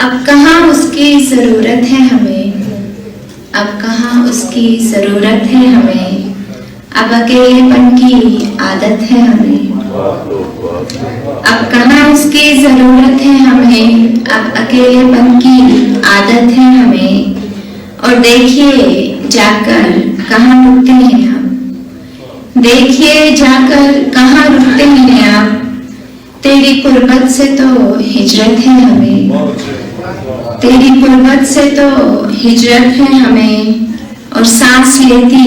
अब कहाँ उसकी जरूरत है हमें, अब कहाँ उसकी जरूरत है हमें, अब अकेलेपन की आदत है हमें। अब कहाँ उसकी जरूरत है हमें, अब अकेलेपन की आदत है हमें। और देखिए जाकर कहाँ रुकते हैं हम, देखिए जाकर कहाँ रुकते हैं आप। तेरी कुर्बत से तो हिजरत है हमें, तेरी कुर्बत से तो हिजरत है हमें। और सांस लेती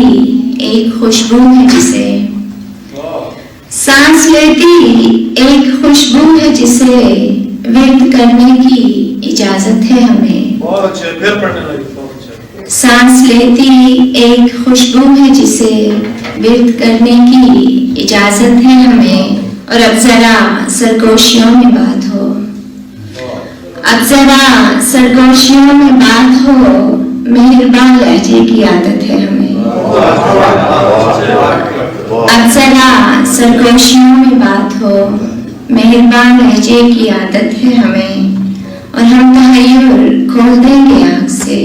एक खुशबू है जिसे, सांस लेती एक खुशबू है जिसे व्यक्त करने की इजाजत है हमें। बहुत अच्छे, फिर पढ़ने लगे, बहुत अच्छे। सांस लेती एक खुशबू है जिसे व्यक्त करने की इजाजत है हमें। और अब जरा सरगोशियों में बात हो, अब जरा सरगोशियों में बात हो, मेहरबान लहजे की आदत है हमें। अब जरा सरगोशियों में बात हो, मेहरबान लहजे की आदत है हमें। और हम तहय्युर खोल देंगे आँख से,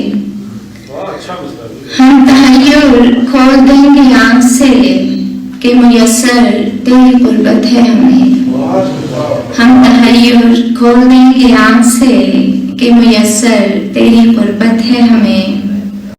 हम तहय्युर खोल देंगे आँख से कि मुयस्सर तेरी कुर्बत है हमें। हम तहय्युर खोल देंगे आँख से कि मुयस्सर तेरी कुर्बत है हमें।